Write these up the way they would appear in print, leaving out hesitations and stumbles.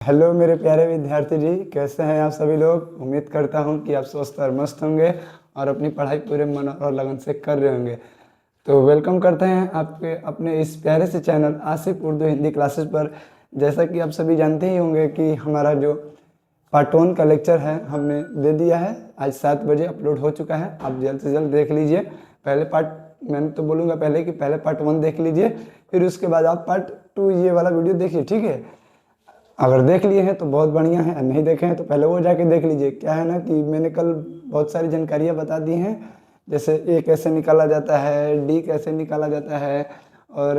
Hello मेरे प्यारे विद्यार्थी जी, कैसे हैं आप सभी लोग। उम्मीद करता हूं कि आप स्वस्थ और मस्त होंगे और अपनी पढ़ाई पूरे मन और लगन से कर रहे होंगे। तो वेलकम करते हैं आपके अपने इस प्यारे से चैनल आसिफ उर्दू हिंदी क्लासेस पर। जैसा कि आप सभी जानते ही होंगे कि हमारा जो पार्ट 1 का लेक्चर है हमने दे दिया है, आज 7 बजे अपलोड हो चुका है। आप जल्द से जल्द देख लीजिए। पहले पार्ट मैंने तो बोलूँगा पहले कि पहले पार्ट 1 देख लीजिए, फिर उसके बाद आप पार्ट 2 ये वाला वीडियो देखिए, ठीक है। अगर देख लिए हैं तो बहुत बढ़िया है, नहीं देखे हैं तो पहले वो जाके देख लीजिए। क्या है ना कि मैंने कल बहुत सारी जानकारियाँ बता दी हैं, जैसे ए कैसे निकाला जाता है, डी कैसे निकाला जाता है, और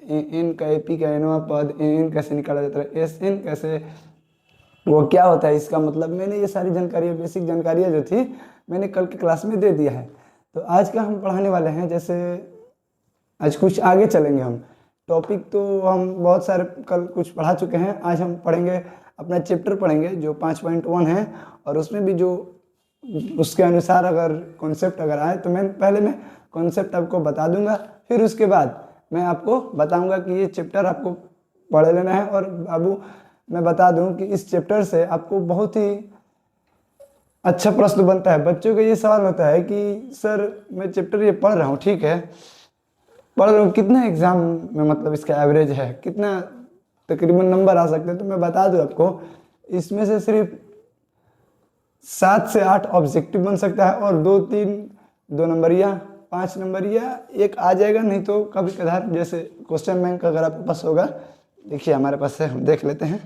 इन का एपी का एनवा पद इन कैसे निकाला जाता है, एस एन कैसे, वो क्या होता है इसका मतलब। मैंने ये सारी जानकारियाँ, बेसिक जानकारियाँ जो थी मैंने कल की क्लास में दे दिया है। तो आज का हम पढ़ाने वाले हैं, जैसे आज कुछ आगे चलेंगे हम। टॉपिक तो हम बहुत सारे कल कुछ पढ़ा चुके हैं, आज हम पढ़ेंगे अपना चैप्टर पढ़ेंगे जो 5.1 है, और उसमें भी जो उसके अनुसार अगर कॉन्सेप्ट अगर आए तो मैं कॉन्सेप्ट आपको बता दूंगा। फिर उसके बाद मैं आपको बताऊंगा कि ये चैप्टर आपको पढ़ लेना है। और बाबू मैं बता दूं कि इस चैप्टर से आपको बहुत ही अच्छा प्रश्न बनता है। बच्चों का ये सवाल होता है कि सर मैं चैप्टर ये पढ़ रहा हूँ, ठीक है, पढ़ रहा हूँ, कितना एग्जाम में मतलब इसका एवरेज है, कितना तकरीबन नंबर आ सकते हैं। तो मैं बता दूं आपको, इसमें से सिर्फ 7 से 8 ऑब्जेक्टिव बन सकता है, और 2 नंबरिया 5 नंबरिया एक आ जाएगा। नहीं तो कभी कभार जैसे क्वेश्चन बैंक अगर आपके पास होगा, देखिए हमारे पास है, हम देख लेते हैं।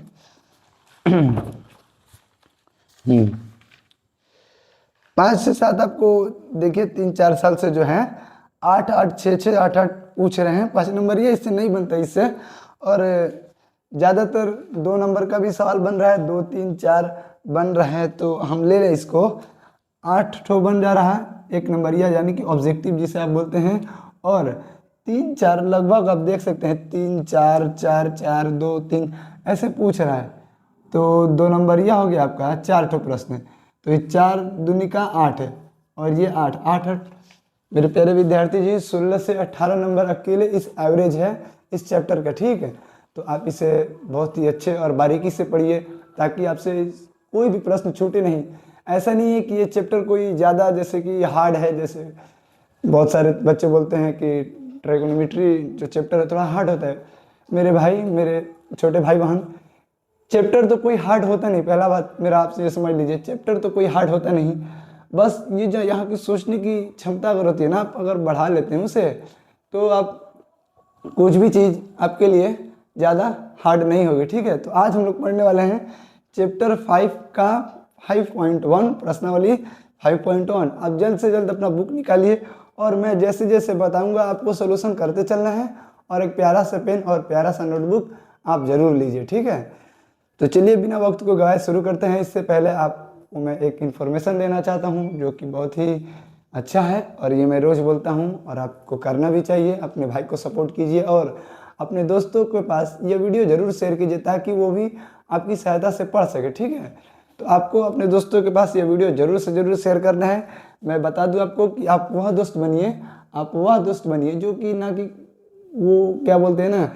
5 से 7 आपको देखिए 3-4 साल से जो है 8-8 6-6 8-8 पूछ रहे हैं। 5 नंबर ये इससे नहीं बनता इससे। और ज़्यादातर 2 नंबर का भी सवाल बन रहा है, 2 3 4 बन रहा है, तो हम ले लें इसको 8 ठो बन जा रहा है 1 नंबरिया, यानी कि ऑब्जेक्टिव जिसे आप बोलते हैं। और 3-4 लगभग आप देख सकते हैं, 3-4 4-4 2-3 ऐसे पूछ रहा है। तो 2 नंबरिया हो गया आपका 4 ठो प्रश्न। तो ये 4 दूनी का 8 है, और ये 8 8 8 मेरे प्यारे विद्यार्थी जी 16 से 18 नंबर अकेले इस एवरेज है इस चैप्टर का, ठीक है। तो आप इसे बहुत ही अच्छे और बारीकी से पढ़िए, ताकि आपसे कोई भी प्रश्न छूटे नहीं। ऐसा नहीं है कि ये चैप्टर कोई ज़्यादा जैसे कि हार्ड है, जैसे बहुत सारे बच्चे बोलते हैं कि ट्रिगोनोमेट्री जो चैप्टर है थोड़ा हार्ड होता है। मेरे भाई, मेरे छोटे भाई बहन, चैप्टर तो कोई हार्ड होता नहीं। पहला बात मेरा आपसे ये समझ लीजिए, चैप्टर तो कोई हार्ड होता नहीं। बस ये जो यहाँ की सोचने की क्षमता अगर होती है ना, आप अगर बढ़ा लेते हैं उसे, तो आप कुछ भी चीज़ आपके लिए ज़्यादा हार्ड नहीं होगी, ठीक है। तो आज हम लोग पढ़ने वाले हैं चैप्टर 5 का 5.1 प्रश्नावली 5.1। आप जल्द से जल्द अपना बुक निकालिए, और मैं जैसे जैसे बताऊंगा आपको सोल्यूशन करते चलना है। और एक प्यारा सा पेन और प्यारा सा नोटबुक आप ज़रूर लीजिए, ठीक है। तो चलिए बिना वक्त को गवाए शुरू करते हैं। इससे पहले आपको मैं एक इन्फॉर्मेशन देना चाहता हूं, जो कि बहुत ही अच्छा है, और ये मैं रोज़ बोलता हूं और आपको करना भी चाहिए। अपने भाई को सपोर्ट कीजिए और अपने दोस्तों के पास ये वीडियो ज़रूर शेयर कीजिए, ताकि वो भी आपकी सहायता से पढ़ सके, ठीक है। तो आपको अपने दोस्तों के पास ये वीडियो ज़रूर से ज़रूर शेयर करना है। मैं बता दूँ आपको कि आप वह दोस्त बनिए, आप वह दोस्त बनिए जो कि ना कि वो क्या बोलते हैं ना,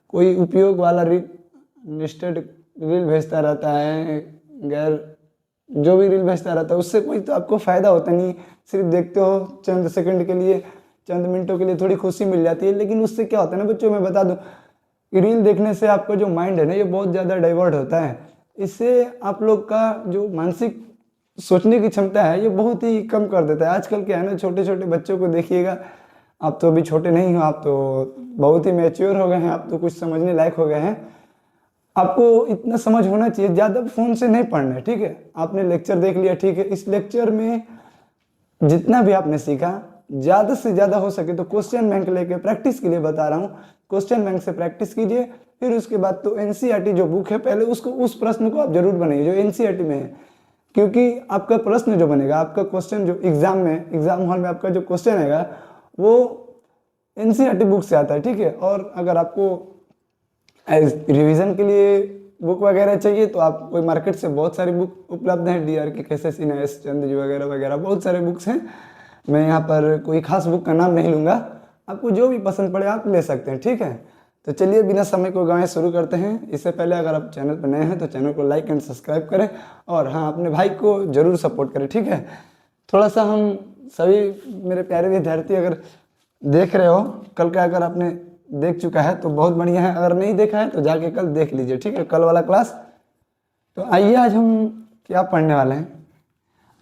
कोई उपयोग वाला लिस्टेड रील भेजता रहता है, गैर जो भी रील भेजता रहता है उससे कोई तो आपको फ़ायदा होता नहीं। सिर्फ देखते हो चंद सेकंड के लिए, चंद मिनटों के लिए थोड़ी खुशी मिल जाती है, लेकिन उससे क्या होता है ना बच्चों, मैं बता दूं, रील देखने से आपका जो माइंड है ना ये बहुत ज़्यादा डाइवर्ट होता है। इससे आप लोग का जो मानसिक सोचने की क्षमता है ये बहुत ही कम कर देता है। आजकल क्या है ना, छोटे छोटे बच्चों को देखिएगा, आप तो अभी छोटे नहीं हो, आप तो बहुत ही मैच्योर हो गए हैं, आप तो कुछ समझने लायक हो गए हैं। आपको इतना समझ होना चाहिए, ज़्यादा फ़ोन से नहीं पढ़ना है, ठीक है। आपने लेक्चर देख लिया, ठीक है। इस लेक्चर में जितना भी आपने सीखा, ज़्यादा से ज़्यादा हो सके तो क्वेश्चन बैंक लेके प्रैक्टिस के लिए बता रहा हूँ, क्वेश्चन बैंक से प्रैक्टिस कीजिए। फिर उसके बाद तो एनसीईआरटी जो बुक है पहले उसको, उस प्रश्न को आप जरूर बनाइए जो एनसीईआरटी में है। क्योंकि आपका प्रश्न जो बनेगा, आपका क्वेश्चन जो एग्जाम में, एग्जाम हॉल में आपका जो क्वेश्चन आएगा वो एनसीईआरटी बुक से आता है, ठीक है। और अगर आपको रिवीजन के लिए बुक वगैरह चाहिए तो आप कोई मार्केट से बहुत सारी बुक उपलब्ध हैं, डीआर के, कैसे सिन्हा, एस चंद्र जी वगैरह वगैरह बहुत सारे बुक्स हैं। मैं यहाँ पर कोई खास बुक का नाम नहीं लूँगा, आपको जो भी पसंद पड़े आप ले सकते हैं, ठीक है। तो चलिए बिना समय को गंवाए शुरू करते हैं। इससे पहले अगर आप चैनल पर नए हैं तो चैनल को लाइक एंड सब्सक्राइब करें, और हाँ, अपने भाई को ज़रूर सपोर्ट करें, ठीक है। थोड़ा सा हम सभी मेरे प्यारे विद्यार्थी अगर देख रहे हो कल का, अगर आपने देख चुका है तो बहुत बढ़िया है, अगर नहीं देखा है तो जाके कल देख लीजिए, ठीक है, कल वाला क्लास। तो आइए आज हम क्या पढ़ने वाले हैं।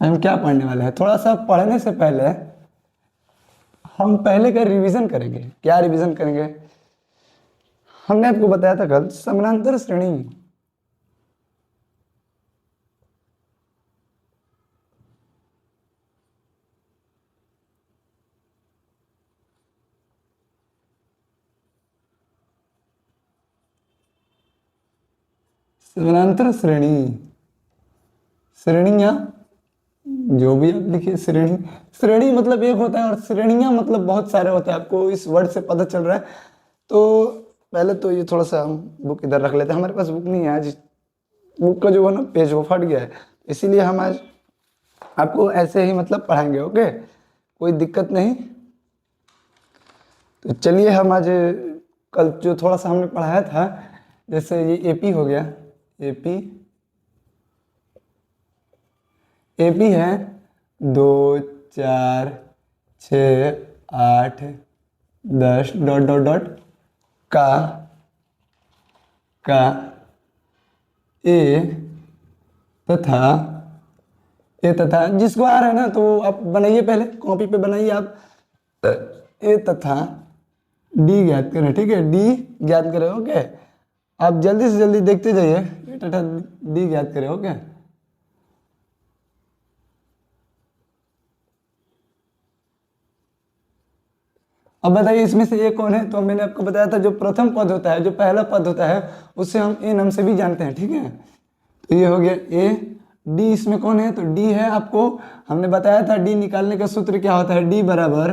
हम क्या पढ़ने वाले हैं, थोड़ा सा पढ़ने से पहले हम पहले का रिवीजन करेंगे। क्या रिवीजन करेंगे, हमने आपको बताया था कल समानांतर श्रेणी। समानांतर श्रेणी, श्रेणियां, जो भी आप लिखिए श्रेणी, श्रेणी मतलब एक होता है और श्रेणियां मतलब बहुत सारे होते हैं, आपको इस वर्ड से पता चल रहा है। तो पहले तो ये थोड़ा सा हम बुक इधर रख लेते हैं, हमारे पास बुक नहीं है आज, बुक का जो है ना पेज वो फट गया है, इसीलिए हम आज आपको ऐसे ही मतलब पढ़ाएंगे, ओके, कोई दिक्कत नहीं। तो चलिए हम आज कल जो थोड़ा सा हमने पढ़ाया था, जैसे ये एपी हो गया, एपी एपी है 2 4 6 8 10 डॉट डॉट डॉट का ए तथा जिसको आ रहा है ना तो आप बनाइए, पहले कॉपी पे बनाइए आप, ए तथा डी ज्ञात करें, ठीक है, डी ज्ञात करें, ओके। आप जल्दी से जल्दी देखते जाइए, ए तथा डी ज्ञात करें, ओके। अब बताइए इसमें से ए कौन है, तो मैंने आपको बताया था जो प्रथम पद होता है, जो पहला पद होता है उससे हम ए नाम से भी जानते हैं, ठीक है। तो ये हो गया ए, डी इसमें कौन है, तो डी है, आपको हमने बताया था डी निकालने का सूत्र क्या होता है, डी बराबर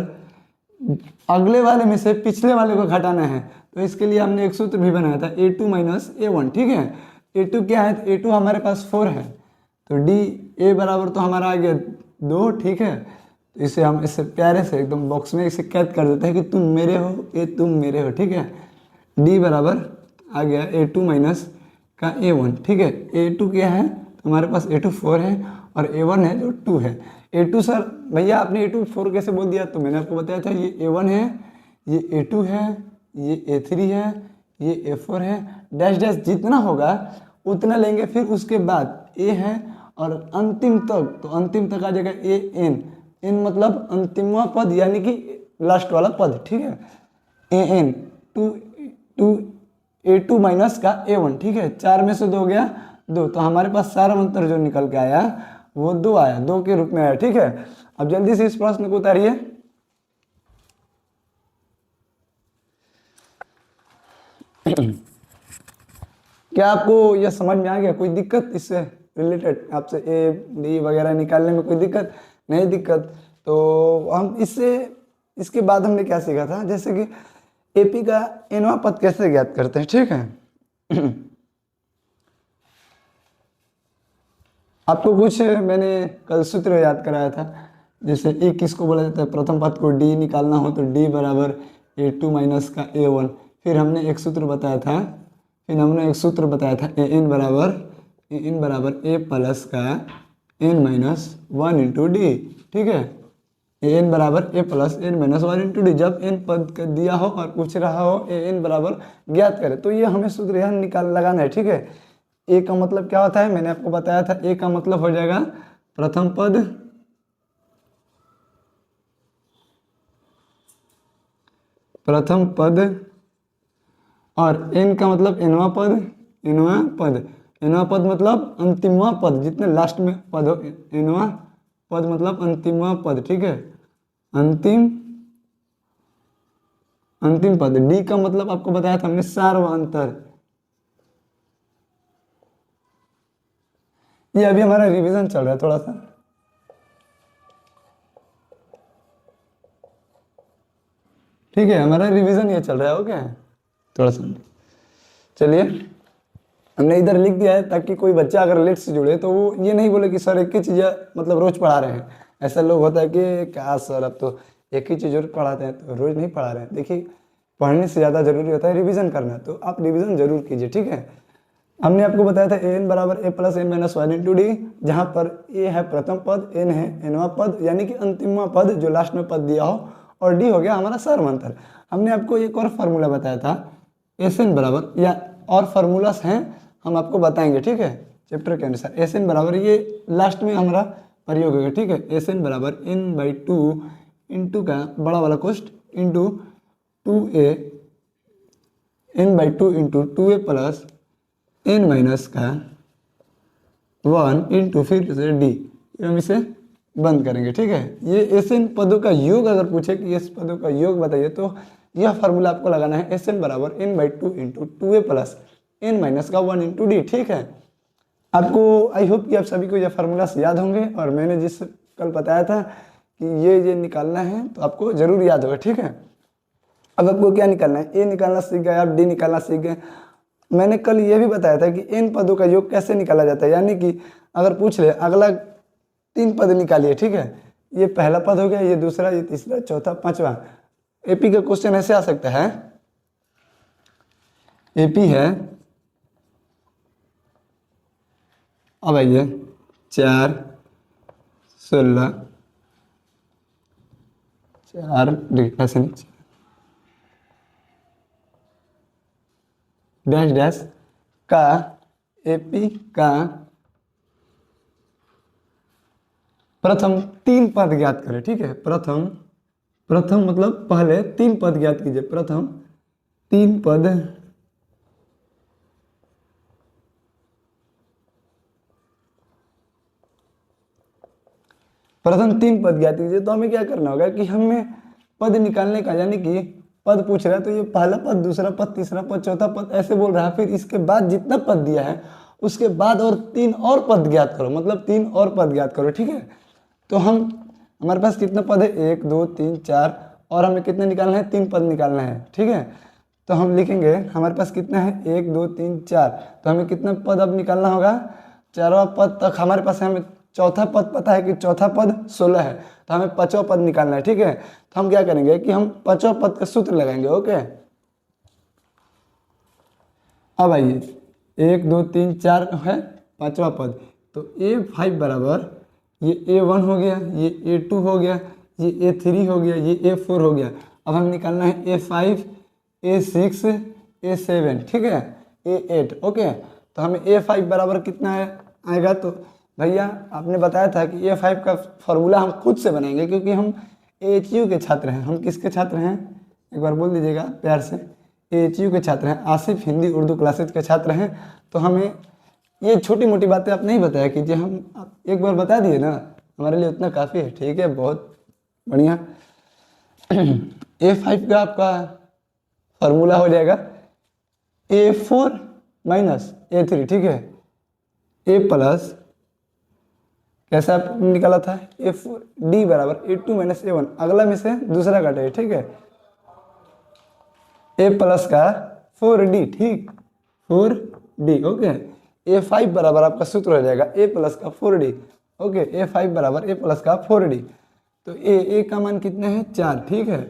अगले वाले में से पिछले वाले को घटाना है। तो इसके लिए हमने एक सूत्र भी बनाया था, A2 माइनस A1, ठीक है। A2 क्या है, तो A2 हमारे पास 4 है, तो डी ए बराबर तो हमारा आ गया 2, ठीक है। तो इसे हम इससे प्यारे से एकदम बॉक्स में इसे कैद कर देते हैं कि तुम मेरे हो, ए तुम मेरे हो, ठीक है। डी बराबर आ गया A2 माइनस का A1, ठीक है। A2 क्या है, तो हमारे पास A2 4 है और A1 है जो 2 है। A2 सर भैया आपने A2 4 कैसे बोल दिया, तो मैंने आपको बताया था ये A1 है, ये A2 है, ये A3 है, ये A4 है, डैश डैश जितना होगा उतना लेंगे, फिर उसके बाद A है और अंतिम तक, तो अंतिम तक आ जाएगा AN, एन मतलब अंतिमवा पद यानी कि लास्ट वाला पद, ठीक है। AN A2 माइनस का A1, ठीक है। 4 में से 2 गया 2, तो हमारे पास सारा अंतर जो निकल के आया वो 2 आया, 2 के रूप में आया, ठीक है। अब जल्दी से इस प्रश्न को उतारिए। क्या आपको यह समझ में आ गया, कोई दिक्कत इससे रिलेटेड, आपसे ए डी वगैरह निकालने में कोई दिक्कत नहीं? दिक्कत तो हम इसके बाद हमने क्या सीखा था, जैसे कि एपी का एनवा पद कैसे ज्ञात करते हैं, ठीक है। आपको कुछ मैंने कल सूत्र याद कराया था, जैसे ए किसको बोला जाता है, प्रथम पद को डी निकालना हो तो डी बराबर A2 माइनस का A1। फिर हमने एक सूत्र बताया था, ए एन बराबर ए प्लस का एन माइनस 1 इंटू डी, ठीक है। ए एन बराबर a plus n minus 1 into d, जब एन पद का दिया हो और पूछ रहा हो ए एन बराबर ज्ञात करें, तो ये हमें सूत्र यहाँ लगाना है, ठीक है। ए का मतलब क्या होता है, मैंने आपको बताया था, ए का मतलब हो जाएगा प्रथम पद और एन का मतलब एनवा पद मतलब अंतिमवा पद, जितने लास्ट में पद हो, एनवा पद मतलब अंतिमवा पद, ठीक है, अंतिम पद। डी का मतलब आपको बताया था हमने सार्वअंतर। ये अभी हमारा रिवीजन चल रहा है थोड़ा सा, ठीक है, हमारा रिवीजन ये चल रहा है, ओके। थोड़ा सा चलिए, हमने इधर लिख दिया है ताकि कोई बच्चा अगर लेट से जुड़े तो वो ये नहीं बोले कि सर एक ही चीज़ मतलब रोज पढ़ा रहे हैं। ऐसा लोग होता है कि क्या सर अब तो एक ही चीज़ रोज पढ़ाते हैं, तो रोज नहीं पढ़ा रहे हैं। देखिए पढ़ने से ज़्यादा जरूरी होता है रिवीजन करना, तो आप रिवीजन जरूर कीजिए, ठीक है। हमने आपको बताया था एन बराबर a plus n minus one into d, जहाँ पर ए है प्रथम पद, एन है एनवा पद यानी कि अंतिमवा पद जो लास्ट में पद दिया हो, और डी हो गया हमारा सार्वंतर। हमने आपको एक और फार्मूला बताया था एस एन बराबर, या और फार्मूलास हैं हम आपको बताएंगे, ठीक है, चैप्टर के अनुसार। एस एन बराबर ये लास्ट में हमारा प्रयोग होगा, ठीक है। एस एन बराबर एन बाई टू इंटू का बड़ा वाला कोष्ट into two a, n by two into two a plus n minus का वन इंटू फिर से डी, हम इसे बंद करेंगे, ठीक है। ये एस एन पदों का योग अगर पूछे कि इस पदों का योग बताइए, तो यह फार्मूला आपको लगाना है एस एन बराबर n by two into two a plus n minus का वन इंटू डी, ठीक है। आपको आई होप कि आप सभी को यह फार्मूला याद होंगे, और मैंने जिस कल बताया था कि ये निकालना है तो आपको जरूर याद होगा, ठीक है। अब आपको क्या निकालना है, ए निकालना सीख गए आप, डी निकालना सीख गए। मैंने कल ये भी बताया था कि इन पदों का योग कैसे निकाला जाता है, यानी कि अगर पूछ ले अगला 3 पद निकालिए, ठीक है। ये पहला पद हो गया, ये दूसरा, ये तीसरा, चौथा, पांचवा। एपी का क्वेश्चन ऐसे आ सकता है, एपी है, अब आइए 4 16 4 ऐसे नीचे डैश डैश का एपी का प्रथम 3 पद ज्ञात करें, ठीक है। प्रथम मतलब पहले 3 पद ज्ञात कीजिए, प्रथम 3 पद ज्ञात कीजिए। तो हमें क्या करना होगा कि हमें पद निकालने का, यानी कि पद पूछ रहा है तो ये पहला पद, दूसरा पद, तीसरा पद, चौथा पद ऐसे बोल रहा है, फिर इसके बाद जितना पद दिया है उसके बाद और 3 और पद ज्ञात करो, मतलब 3 और पद ज्ञात करो, ठीक है। तो हमारे पास कितना पद है, 1 2 3 4, और हमें कितने निकालना है, 3 पद निकालना है, ठीक है। तो हम लिखेंगे हमारे पास कितना है, 1 2 3 4, तो हमें कितना पद अब निकालना होगा, 4वां पद तक हमारे पास है। हमें चौथा पद पता है कि चौथा पद 16 है, तो हमें 5वां पद निकालना है, ठीक है। तो हम क्या करेंगे कि हम 5वां पद का सूत्र लगाएंगे, ओके। अब आइए 1 2 3 4 है 5वां पद, तो A5 बराबर ये A1 हो गया, ये A2 हो गया, ये A3 हो गया, ये A4 हो गया। अब हम निकालना है A5 A6 A7, ठीक है, A8, ओके। तो हमें A5 बराबर कितना आएगा, तो भैया आपने बताया था कि A5 का फॉर्मूला हम खुद से बनाएंगे, क्योंकि हम AHU के छात्र हैं। हम किसके छात्र हैं, एक बार बोल दीजिएगा प्यार से, AHU के छात्र हैं, आसिफ हिंदी उर्दू क्लासेज के छात्र हैं। तो हमें ये छोटी मोटी बातें आप नहीं बताया कीजिए, हम आप एक बार बता दिए ना, हमारे लिए उतना काफ़ी है, ठीक है, बहुत बढ़िया। A5 का आपका फॉर्मूला हो जाएगा A4 माइनस A3, ठीक है, A प्लस कैसे आप निकाला था, A4 D बराबर A2 माइनस A1, अगला में से दूसरा काटे, ठीक है, A प्लस का 4D, ठीक, 4D, ओके। A5 बराबर आपका सूत्र हो जाएगा A प्लस का 4D, ओके। A5 बराबर A प्लस का 4D, तो A का मान कितना है, 4, ठीक है,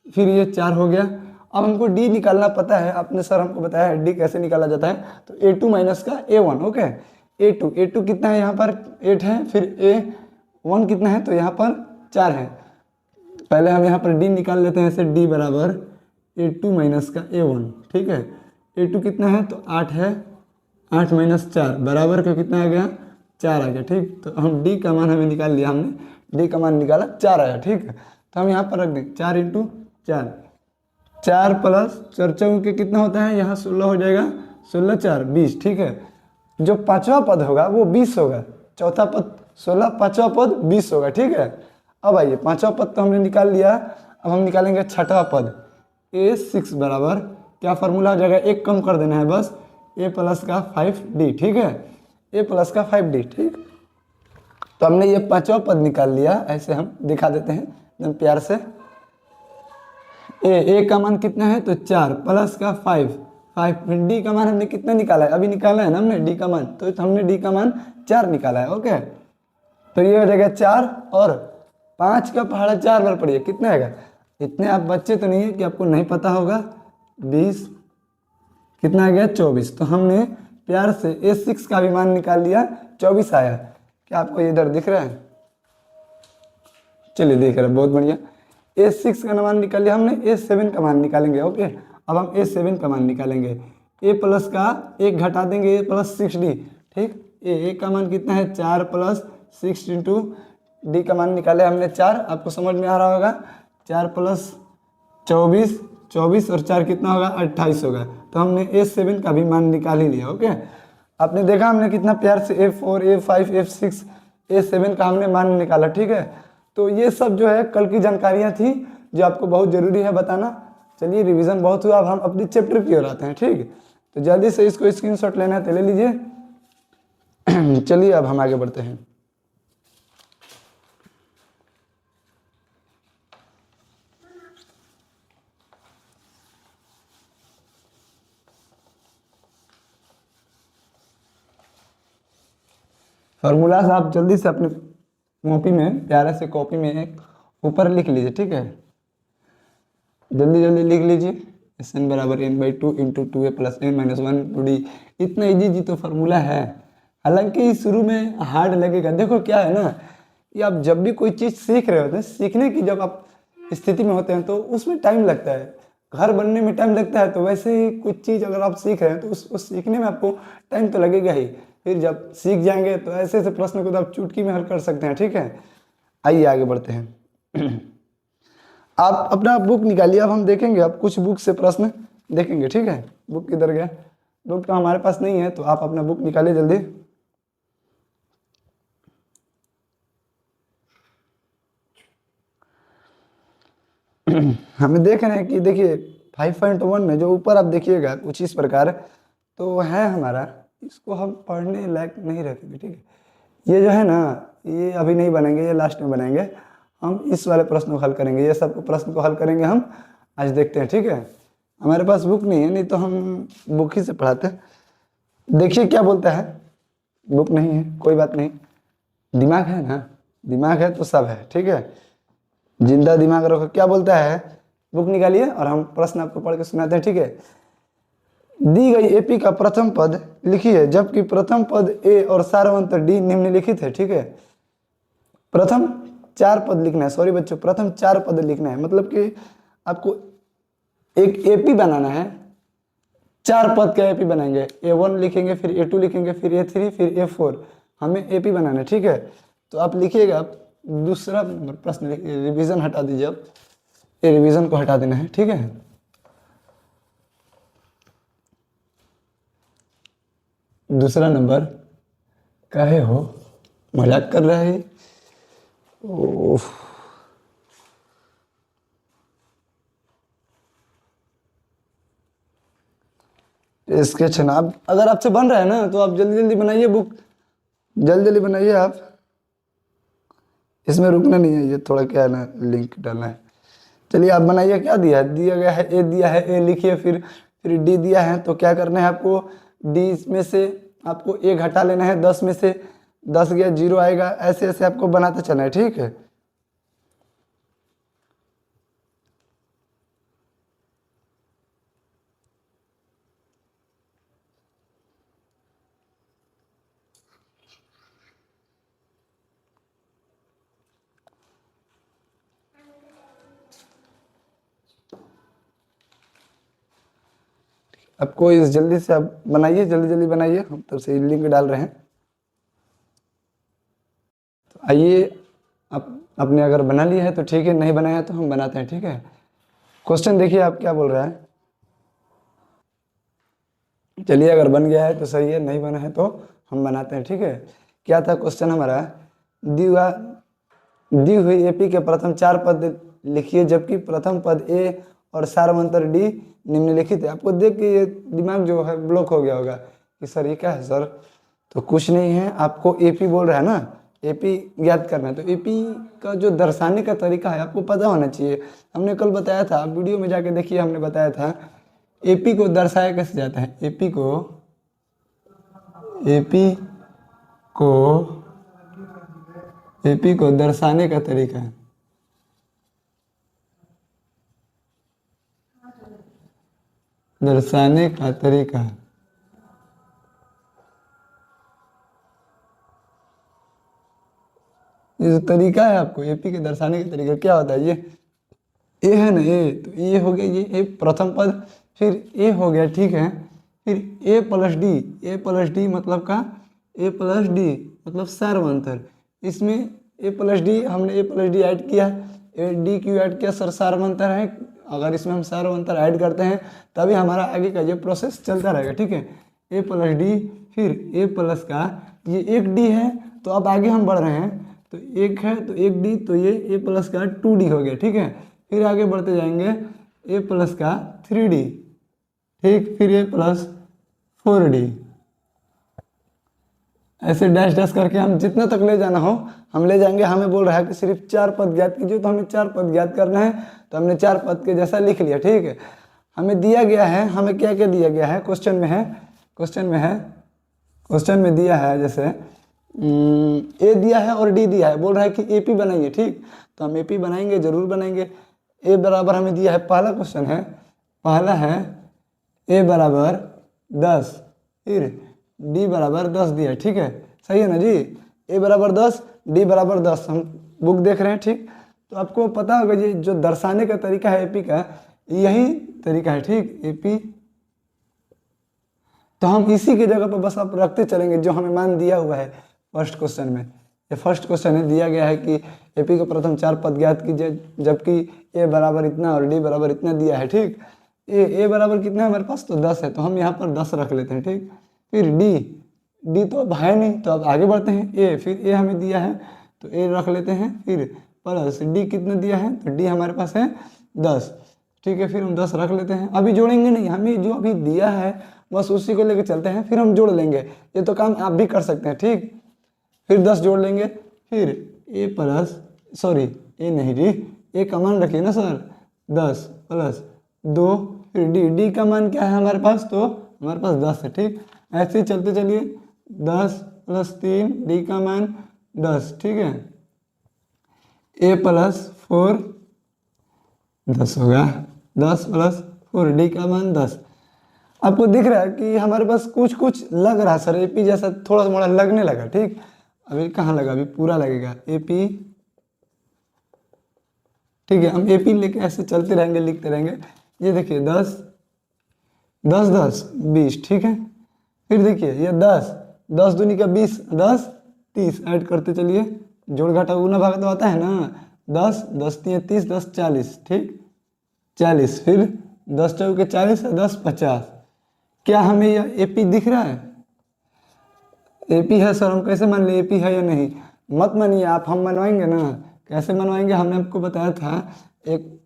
फिर ये 4 हो गया। अब हमको D निकालना पता है, आपने सर हमको बताया है D कैसे निकाला जाता है, तो A2 माइनस का A1, ओके। A2 कितना है, यहाँ पर 8 है, फिर A1 कितना है, तो यहाँ पर 4 है। पहले हम यहाँ पर D निकाल लेते हैं, ऐसे D बराबर A2 माइनस का A1, ठीक है। A2 कितना है, तो 8 है, 8 माइनस 4 बराबर का कितना आ गया, 4 आ गया, ठीक। तो हम D का मान हमें निकाल लिया, हमने D का मान निकाला, 4 आया, ठीक है। तो हम यहाँ पर रख दें 4 इंटू 4, 4 प्लस 4 के कितना होता है, यहाँ 16 हो जाएगा, 16 4 20, ठीक है। जो 5वां पद होगा वो 20 होगा, चौथा पद 16, 5वां पद 20 होगा, ठीक है। अब आइए 5वां पद तो हमने निकाल लिया, अब हम निकालेंगे 6वां पद। A6 बराबर क्या फार्मूला हो जाएगा, एक कम कर देना है बस, A प्लस का 5D, ठीक है, A प्लस का 5D, ठीक। तो हमने ये 5वां पद निकाल लिया, ऐसे हम दिखा देते हैं एकदम प्यार से। A का मान कितना है, तो 4 प्लस का 5, D का मान हमने कितना निकाला है, अभी निकाला है ना हमने D का मान, तो हमने D का मान 4 निकाला है, ओके। तो ये हो जाएगा 4 और 5 का पहाड़ा 4 बार पढ़िए, कितना आएगा इतने आप बच्चे तो नहीं है कि आपको नहीं पता होगा। 20 कितना आ गया 24। तो हमने प्यार से A6 का भी मान निकाल लिया, 24 आया। क्या आपको ये इधर दिख रहा है? चलिए दिख रहा है, बहुत बढ़िया। A6 का मान निकाल लिया हमने, A7 का मान निकालेंगे। ओके, अब हम A7 का मान निकालेंगे। A प्लस का एक घटा देंगे, A प्लस 6D। ठीक, A का मान कितना है 4 प्लस 6 इंटू D का मान निकाले हमने 4। आपको समझ में आ रहा होगा। 4 प्लस 24, 24 और 4 कितना होगा 28 होगा। तो हमने A7 का भी मान निकाल ही लिया। ओके, आपने देखा हमने कितना प्यार से A4, A5, F6, A7 का हमने मान निकाला। ठीक है, तो ये सब जो है कल की जानकारियाँ थी जो आपको बहुत ज़रूरी है बताना। चलिए रिवीजन बहुत हुआ, अब हम अपनी चैप्टर की ओर आते हैं। ठीक, तो जल्दी से इसको स्क्रीनशॉट लेना है तो ले लीजिए। चलिए अब हम आगे बढ़ते हैं। फार्मूलाज आप जल्दी से अपने कॉपी में, प्यारे से कॉपी में एक ऊपर लिख लीजिए। ठीक है, जल्दी जल्दी लिख लीजिए। Sn बराबर n/2 into 2a plus n minus 1 to d. इतना इजी जी तो फार्मूला है। हालांकि शुरू में हार्ड लगेगा। देखो क्या है ना कि आप जब भी कोई चीज़ सीख रहे होते हैं, सीखने की जब आप स्थिति में होते हैं तो उसमें टाइम लगता है। घर बनने में टाइम लगता है, तो वैसे ही कुछ चीज़ अगर आप सीख रहे हैं तो उस सीखने में आपको टाइम तो लगेगा ही। फिर जब सीख जाएंगे तो ऐसे ऐसे प्रश्न को तो आप चुटकी में हल कर सकते हैं। ठीक है, आइए आगे बढ़ते हैं। आप अपना बुक निकालिए। अब हम देखेंगे, अब कुछ बुक से प्रश्न देखेंगे। ठीक है, बुक किधर गया? बुक तो हमारे पास नहीं है, तो आप अपना बुक निकालिए जल्दी। हमें देख रहे हैं कि देखिए 5.1 में जो ऊपर आप देखिएगा कुछ इस प्रकार तो है हमारा, इसको हम पढ़ने लायक नहीं रखेंगे। ठीक है, ये जो है ना ये अभी नहीं बनेंगे, ये लास्ट में बनाएंगे। हम इस वाले प्रश्न को हल करेंगे, ये सब प्रश्न को हल करेंगे हम आज। देखते हैं। ठीक है, हमारे पास बुक नहीं है, नहीं तो हम बुक ही से पढ़ाते। देखिए क्या बोलता है। बुक नहीं है, कोई बात नहीं, दिमाग है ना, दिमाग है तो सब है। ठीक है, जिंदा दिमाग रखो। क्या बोलता है, बुक निकालिए और हम प्रश्न आपको पढ़ के सुनाते हैं। ठीक है, दी गई एपी का प्रथम पद लिखिए जबकि प्रथम पद ए और सारवंत डी निम्नलिखित है। ठीक है, प्रथम 4 पद लिखना है। सॉरी बच्चों, प्रथम 4 पद लिखना है, मतलब कि आपको एक एपी बनाना है। 4 पद का एपी बनाएंगे, A1 लिखेंगे, फिर A2 लिखेंगे, फिर A3, फिर A4। हमें एपी बनाना है। ठीक है, तो आप लिखिएगा। दूसरा प्रश्न रिवीजन हटा दीजिए। अब ये रिवीजन को हटा देना है। ठीक है, दूसरा नंबर काहे हो, मजाक कर रहा है। ओह, स्केच है ना। आप अगर आपसे बन रहा है ना तो आप जल्दी जल्दी बनाइए बुक, जल्दी जल्दी बनाइए आप। इसमें रुकना नहीं है, ये थोड़ा क्या है ना लिंक डालना है। चलिए आप बनाइए। क्या दिया है, दिया गया है ए, दिया है ए लिखिए, फिर डी दिया है। तो क्या करना है आपको, डी में से आपको ए घटा लेना है। 10 में से 10 गया, 0 आएगा। ऐसे ऐसे आपको बनाते चलना है। ठीक है, आपको इस जल्दी से आप बनाइए, जल्दी जल्दी बनाइए, हम तब से लिंक डाल रहे हैं। तो आइए, आप आपने अगर बना लिया है तो ठीक है, नहीं बनाया तो हम बनाते हैं। ठीक है, क्वेश्चन देखिए आप क्या बोल रहा है। चलिए अगर बन गया है तो सही है, नहीं बना है तो हम बनाते हैं। ठीक है, क्या था क्वेश्चन हमारा, दिया दी हुई एपी के प्रथम 4 पद लिखिए जबकि प्रथम पद ए और सारवंतर डी निम्नलिखित है। आपको देख के ये दिमाग जो है ब्लॉक हो गया होगा कि सर ये क्या है सर। तो कुछ नहीं है, आपको एपी बोल रहा है ना, एपी याद करना है। तो एपी का जो दर्शाने का तरीका है आपको पता होना चाहिए। हमने कल बताया था, आप वीडियो में जाके देखिए, हमने बताया था एपी को दर्शाया कैसे जाता है। को एपी को दर्शाने का तरीका है। दर्शाने का तरीका। ये जो तरीका है आपको एपी के दर्शाने का तरीका क्या होता है, ये ए है ना, ए तो ये हो गया, ये ए प्रथम पद, फिर ए हो गया, ठीक है, फिर ए प्लस डी, ए प्लस डी मतलब का, ए प्लस डी मतलब सार्वंतर। इसमें ए प्लस डी, हमने ए प्लस डी ऐड किया, ए डी क्यू ऐड किया सर, सार्वंतर है। अगर इसमें हम सार्वंतर ऐड करते हैं तभी हमारा आगे का ये प्रोसेस चलता रहेगा, ठीक है। ए प्लस डी, फिर ए प्लस का ये एक डी है, तो अब आगे हम बढ़ रहे हैं, तो एक है तो एक डी, तो ये ए प्लस का 2D हो गया, ठीक है। फिर आगे बढ़ते जाएंगे, ए प्लस का 3D, ठीक, फिर ए प्लस 4D, ऐसे डैश डैश करके हम जितना तक ले जाना हो हम ले जाएंगे। हमें बोल रहा है कि सिर्फ 4 पद ज्ञात कीजिए, तो हमें 4 पद ज्ञात करना है, तो हमने 4 पद के जैसा लिख लिया, ठीक है। हमें दिया गया है, हमें क्या क्या दिया गया है, क्वेश्चन में है, क्वेश्चन में दिया है, जैसे ए दिया है और डी दिया है, बोल रहा है कि एपी बनाइए, ठीक, तो हम एपी बनाएंगे, जरूर बनाएंगे। ए बराबर हमें दिया है, पहला क्वेश्चन है, पहला है ए बराबर 10, फिर डी बराबर 10 दिया है, ठीक है, सही है ना जी। ए बराबर 10, डी बराबर 10, हम बुक देख रहे हैं, ठीक। तो आपको पता होगा ये जो दर्शाने का तरीका है एपी का, यही तरीका है, ठीक, एपी। तो हम इसी की जगह पर बस आप रखते चलेंगे जो हमें मान दिया हुआ है फर्स्ट क्वेश्चन में। ये फर्स्ट क्वेश्चन है, दिया गया है कि एपी के प्रथम 4 पद ज्ञात कीजिए, जबकि ए बराबर इतना और डी बराबर इतना दिया है, ठीक। ए बराबर कितना है हमारे पास, तो 10 है, तो हम यहाँ पर 10 रख लेते हैं, ठीक। फिर डी तो अब है नहीं, तो अब आगे बढ़ते हैं, ए, फिर ए हमें दिया है तो ए रख लेते हैं, फिर प्लस डी कितना दिया है, तो डी हमारे पास है 10, ठीक है, फिर हम 10 रख लेते हैं। अभी जोड़ेंगे नहीं, हमें जो अभी दिया है बस उसी को लेकर चलते हैं, फिर हम जोड़ लेंगे। ये तो काम आप भी कर सकते हैं, ठीक। फिर 10 जोड़ लेंगे, फिर ए प्लस, सॉरी ए नहीं जी, ए का मान रखिए ना सर, 10 प्लस 2, फिर डी का मान क्या है हमारे पास, तो हमारे पास 10 है, ठीक। ऐसे ही चलते चलिए, 10 प्लस 3, डी का मान 10, ठीक है, ए प्लस 4 10 होगा, 10 प्लस 4, डी का मान 10। आपको दिख रहा है कि हमारे पास कुछ कुछ लग रहा है सर, एपी जैसा थोड़ा थोड़ा लगने लगा, ठीक। अभी कहाँ लगा, अभी पूरा लगेगा एपी, ठीक है। हम एपी लेके ऐसे चलते रहेंगे, लिखते रहेंगे। ये देखिए 10 10 10 20, ठीक है। फिर देखिए ये 10 10 दूनी का 20, 10 30, ऐड करते चलिए, जोड़ घटा गुना भाग तो आता है ना, 10 10 3 30, 10 40, ठीक, 40, फिर 10 चौके 40 है, 10 50। क्या हमें यह एपी दिख रहा है, एपी है सर, हम कैसे मान ले एपी है या नहीं, मत मानिए आप, हम मनवाएंगे ना, कैसे मनवाएंगे, हमने आपको बताया था एक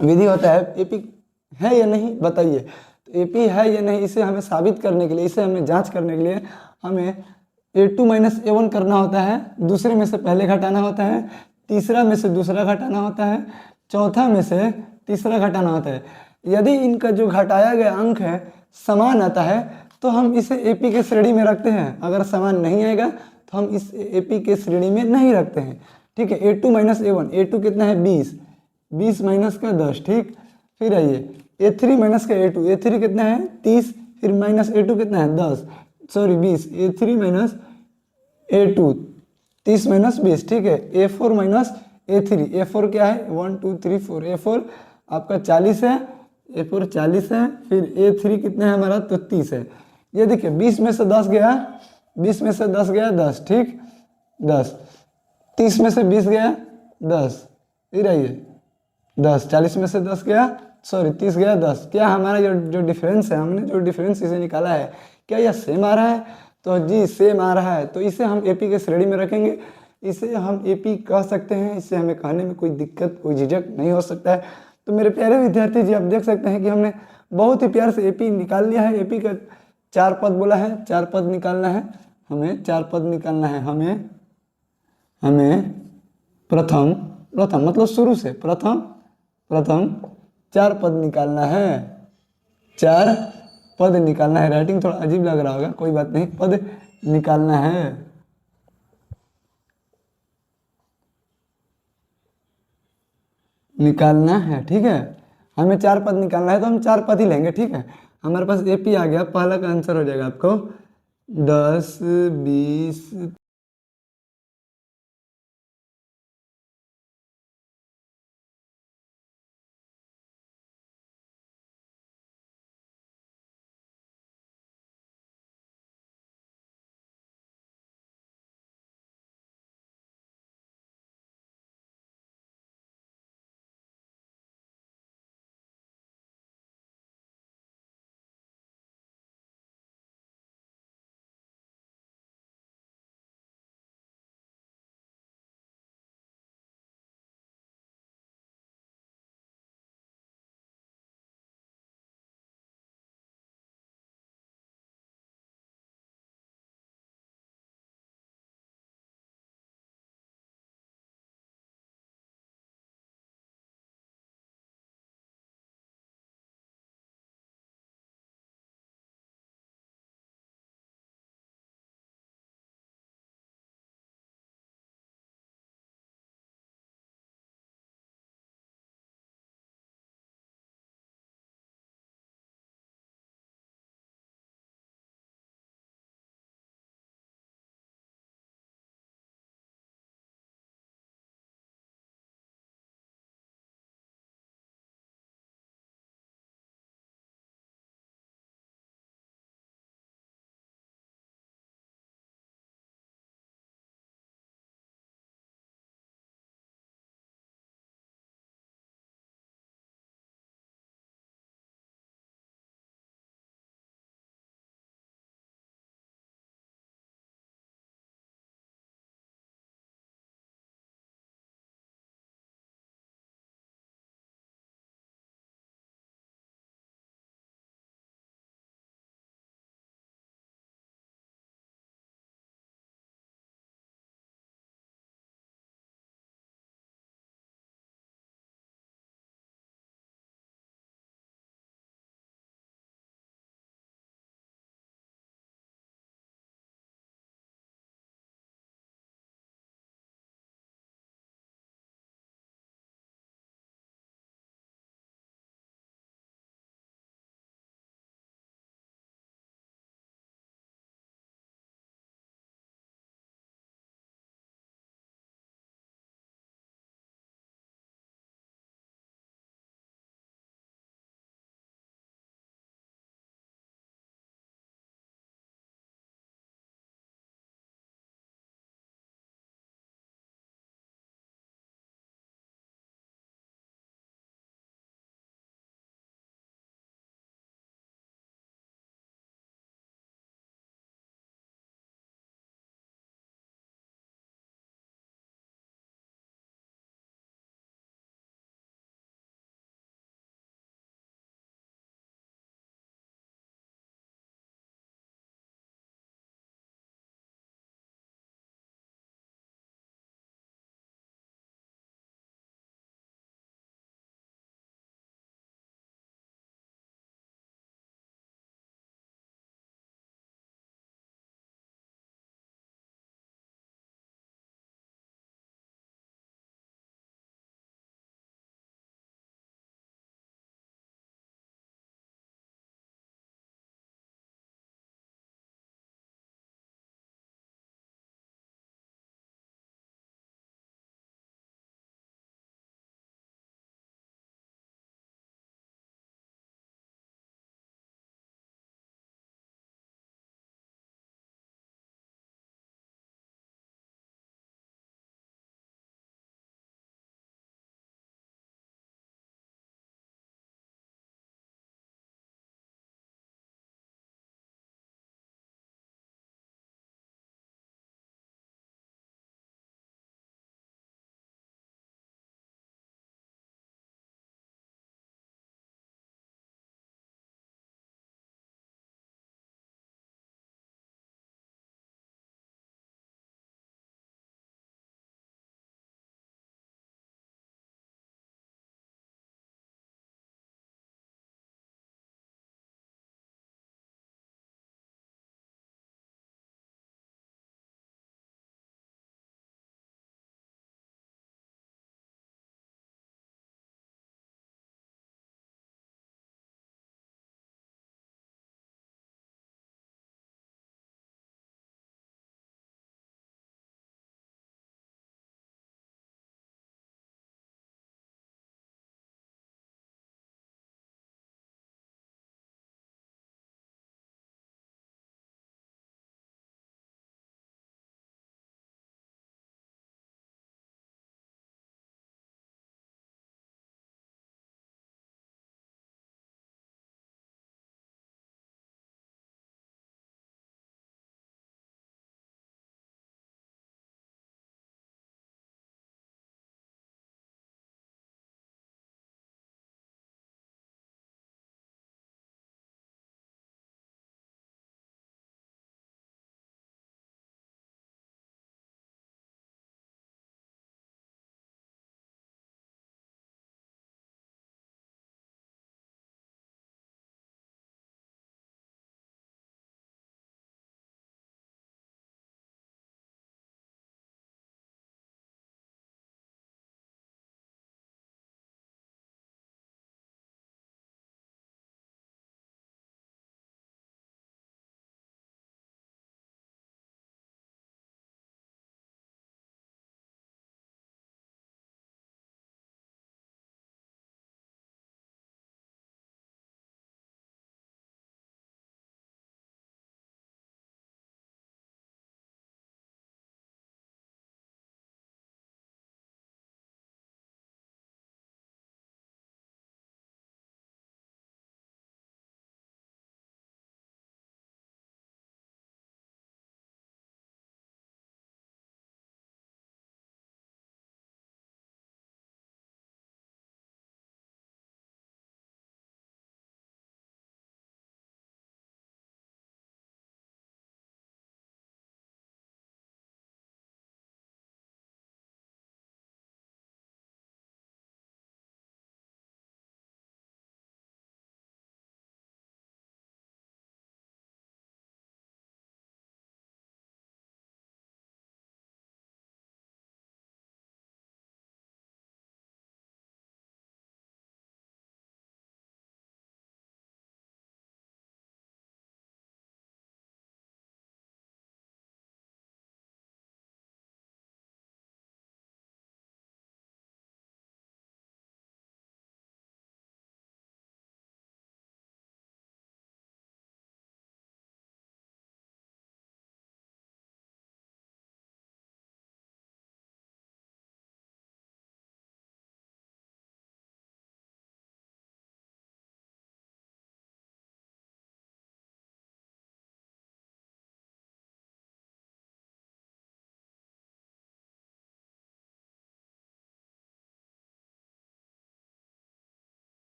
विधि होता है, एपी है या नहीं बताइए। तो एपी है या नहीं इसे हमें साबित करने के लिए, इसे हमें जांच करने के लिए हमें A2 माइनस A1 करना होता है, दूसरे में से पहले घटाना होता है, तीसरा में से दूसरा घटाना होता है, चौथा में से तीसरा घटाना होता है। यदि इनका जो घटाया गया अंक है समान आता है तो हम इसे एपी के श्रेणी में रखते हैं, अगर समान नहीं आएगा तो हम इस एपी के श्रेणी में नहीं रखते हैं, ठीक है। A2 माइनस A1, A2 कितना है 20, 20 माइनस का 10, ठीक। फिर आइए A3 माइनस का A2, A3 कितना है 30, फिर माइनस A2 कितना है 10, sorry 20, A3 minus A2 30 minus 20, ठीक है। A4 माइनस A3, A4 क्या है 1 2 3 4, A4 आपका 40 है, A4 40 है, फिर A3 कितना है हमारा, तो 30 है। ये देखिए 20 में से 10 गया, 20 में से 10 गया 10, ठीक, 10, 30 में से 20 गया 10, फिर आइए 10, 40 में से 10 गया, सॉरी 30 गया 10। क्या हमारा जो डिफरेंस है, हमने जो डिफरेंस इसे निकाला है, क्या यह सेम आ रहा है, तो जी सेम आ रहा है, तो इसे हम एपी के श्रेणी में रखेंगे, इसे हम एपी कह सकते हैं, इससे हमें कहने में कोई दिक्कत कोई झिझक नहीं हो सकता है। तो मेरे प्यारे विद्यार्थी जी, आप देख सकते हैं कि हमने बहुत ही प्यार से एपी निकाल लिया है। एपी का 4 पद बोला है, 4 पद निकालना है हमें, 4 पद निकालना है हमें प्रथम मतलब शुरू से प्रथम 4 पद निकालना है, 4 पद निकालना है। राइटिंग थोड़ा अजीब लग रहा होगा, कोई बात नहीं, पद निकालना है, ठीक है। हमें 4 पद निकालना है तो हम 4 पद ही लेंगे, ठीक है। हमारे पास AP आ गया, पहला का आंसर हो जाएगा आपको 10, 20,